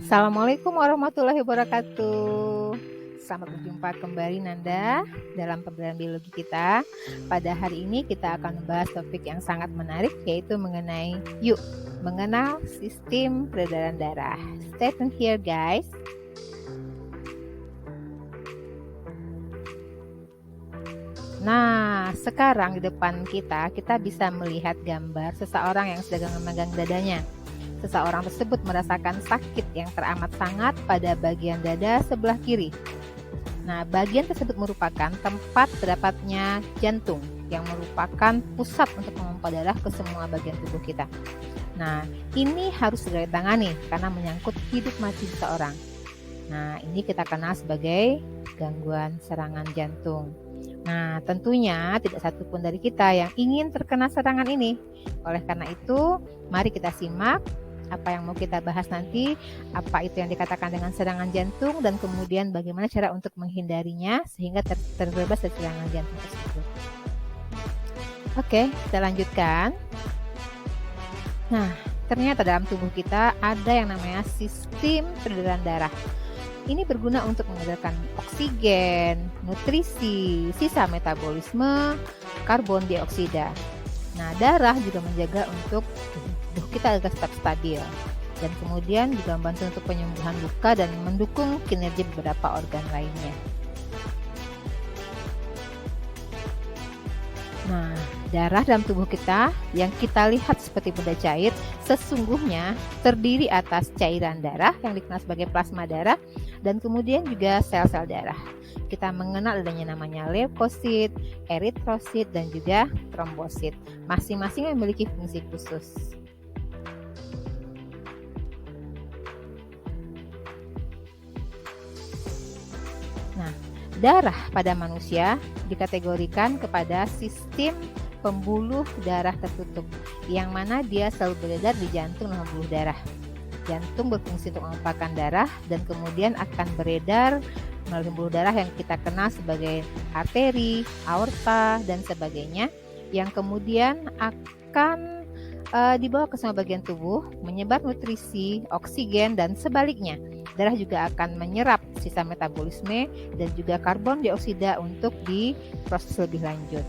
Assalamualaikum warahmatullahi wabarakatuh. Selamat berjumpa kembali Nanda dalam pembelajaran biologi kita. Pada hari ini kita akan membahas topik yang sangat menarik, yaitu mengenai mengenal sistem peredaran darah. Stay tuned here guys. Nah, sekarang di depan kita bisa melihat gambar seseorang yang sedang memegang dadanya. Seseorang tersebut merasakan sakit yang teramat sangat pada bagian dada sebelah kiri. Nah, bagian tersebut merupakan tempat terdapatnya jantung yang merupakan pusat untuk memompa darah ke semua bagian tubuh kita. Nah, ini harus segera ditangani karena menyangkut hidup mati seseorang. Nah, ini kita kenal sebagai gangguan serangan jantung. Nah, tentunya tidak satupun dari kita yang ingin terkena serangan ini. Oleh karena itu, mari kita simak apa yang mau kita bahas nanti, apa itu yang dikatakan dengan serangan jantung, dan kemudian bagaimana cara untuk menghindarinya sehingga terbebas dari serangan jantung tersebut. Oke, kita lanjutkan. Nah, ternyata dalam tubuh kita ada yang namanya sistem peredaran darah. Ini berguna untuk mengedarkan oksigen, nutrisi, sisa metabolisme, karbon dioksida. Nah, darah juga menjaga untuk tubuh kita agar tetap stabil, dan kemudian juga membantu untuk penyembuhan luka dan mendukung kinerja beberapa organ lainnya. Nah, darah dalam tubuh kita yang kita lihat seperti benda cair sesungguhnya terdiri atas cairan darah yang dikenal sebagai plasma darah, dan kemudian juga sel-sel darah. Kita mengenal adanya namanya leukosit, eritrosit, dan juga trombosit. Masing-masing memiliki fungsi khusus. Nah, darah pada manusia dikategorikan kepada sistem pembuluh darah tertutup, yang mana dia selalu beredar di jantung dan pembuluh darah. Jantung berfungsi untuk mengompakkan darah dan kemudian akan beredar melalui pembuluh darah yang kita kenal sebagai arteri, aorta, dan sebagainya, yang kemudian akan dibawa ke semua bagian tubuh, menyebar nutrisi, oksigen, dan sebaliknya. Darah juga akan menyerap sisa metabolisme dan juga karbon dioksida untuk diproses lebih lanjut.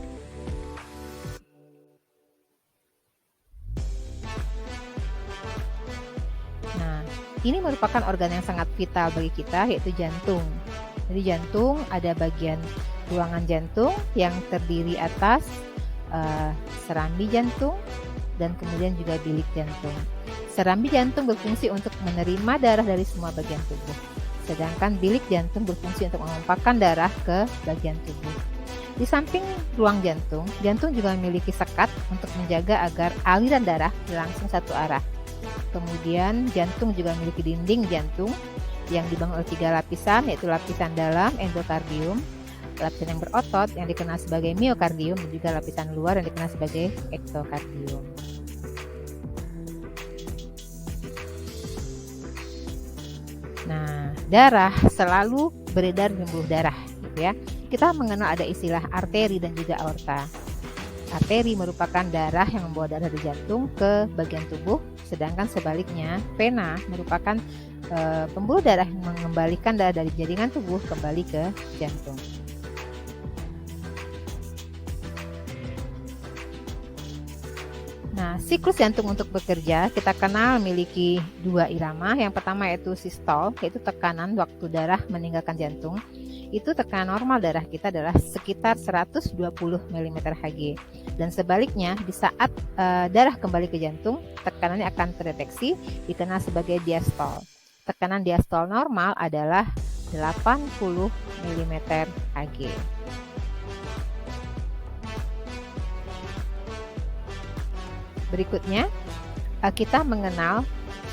Nah, ini merupakan organ yang sangat vital bagi kita, yaitu jantung. Jadi jantung ada bagian ruangan jantung yang terdiri atas serambi jantung dan kemudian juga bilik jantung. Serambi jantung berfungsi untuk menerima darah dari semua bagian tubuh, sedangkan bilik jantung berfungsi untuk mengompakkan darah ke bagian tubuh. Di samping ruang jantung, jantung juga memiliki sekat untuk menjaga agar aliran darah berlangsung satu arah. Kemudian jantung juga memiliki dinding jantung yang dibangun oleh 3 lapisan, yaitu lapisan dalam endokardium, lapisan yang berotot yang dikenal sebagai miokardium, dan juga lapisan luar yang dikenal sebagai ektokardium. Nah, darah selalu beredar di pembuluh darah, gitu ya. Kita mengenal ada istilah arteri dan juga aorta. Arteri merupakan darah yang membawa darah dari jantung ke bagian tubuh, sedangkan sebaliknya vena merupakan pembuluh darah yang mengembalikan darah dari jaringan tubuh kembali ke jantung. Nah, siklus jantung untuk bekerja kita kenal memiliki 2 irama. Yang pertama yaitu sistol, yaitu tekanan waktu darah meninggalkan jantung. Itu tekanan normal darah kita adalah sekitar 120 mmHg. Dan sebaliknya, di saat darah kembali ke jantung, tekanannya akan terdeteksi, dikenal sebagai diastol. Tekanan diastol normal adalah 80 mmHg. Berikutnya, kita mengenal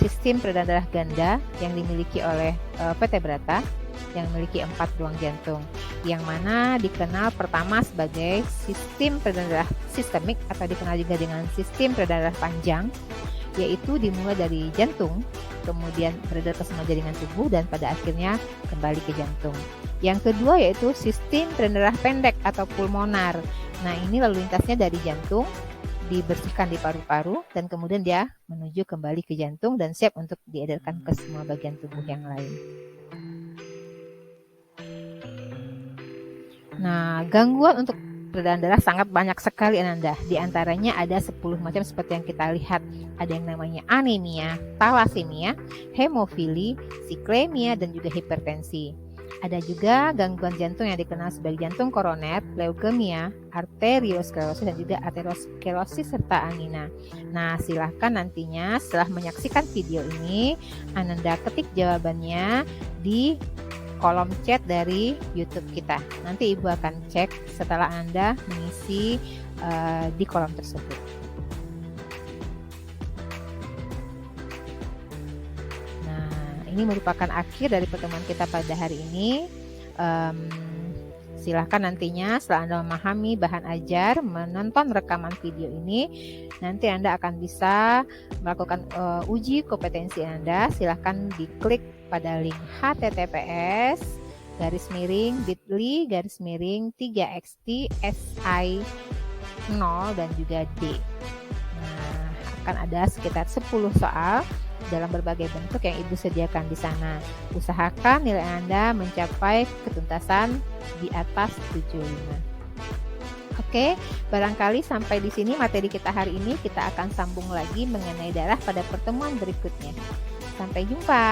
sistem peredaran darah ganda yang dimiliki oleh vertebrata yang memiliki 4 ruang jantung, yang mana dikenal pertama sebagai sistem peredaran darah sistemik atau dikenal juga dengan sistem peredaran darah panjang, yaitu dimulai dari jantung, kemudian beredar ke semua jaringan tubuh dan pada akhirnya kembali ke jantung. Yang kedua yaitu sistem peredaran darah pendek atau pulmonar. Nah, ini lalu lintasnya dari jantung dibersihkan di paru-paru, dan kemudian dia menuju kembali ke jantung dan siap untuk diedarkan ke semua bagian tubuh yang lain. Nah, gangguan untuk peredaran darah sangat banyak sekali, Ananda. Di antaranya ada 10 macam seperti yang kita lihat. Ada yang namanya anemia, thalassemia, hemofili, siklemia, dan juga hipertensi. Ada juga gangguan jantung yang dikenal sebagai jantung koroner, leukemia, arteriosklerosis, dan juga aterosklerosis serta angina. Nah, silahkan nantinya setelah menyaksikan video ini, Ananda ketik jawabannya di kolom chat dari YouTube kita. Nanti Ibu akan cek setelah Anda mengisi di kolom tersebut. Nah, ini merupakan akhir dari pertemuan kita pada hari ini. Silahkan nantinya setelah Anda memahami bahan ajar, menonton rekaman video ini, nanti Anda akan bisa melakukan uji kompetensi Anda. Silahkan diklik pada link https://3xt/si0 dan juga D. Nah, akan ada sekitar 10 soal dalam berbagai bentuk yang Ibu sediakan di sana. Usahakan nilai Anda mencapai ketuntasan di atas 75. Oke, barangkali sampai di sini materi kita hari ini. Kita akan sambung lagi mengenai darah pada pertemuan berikutnya. Sampai jumpa.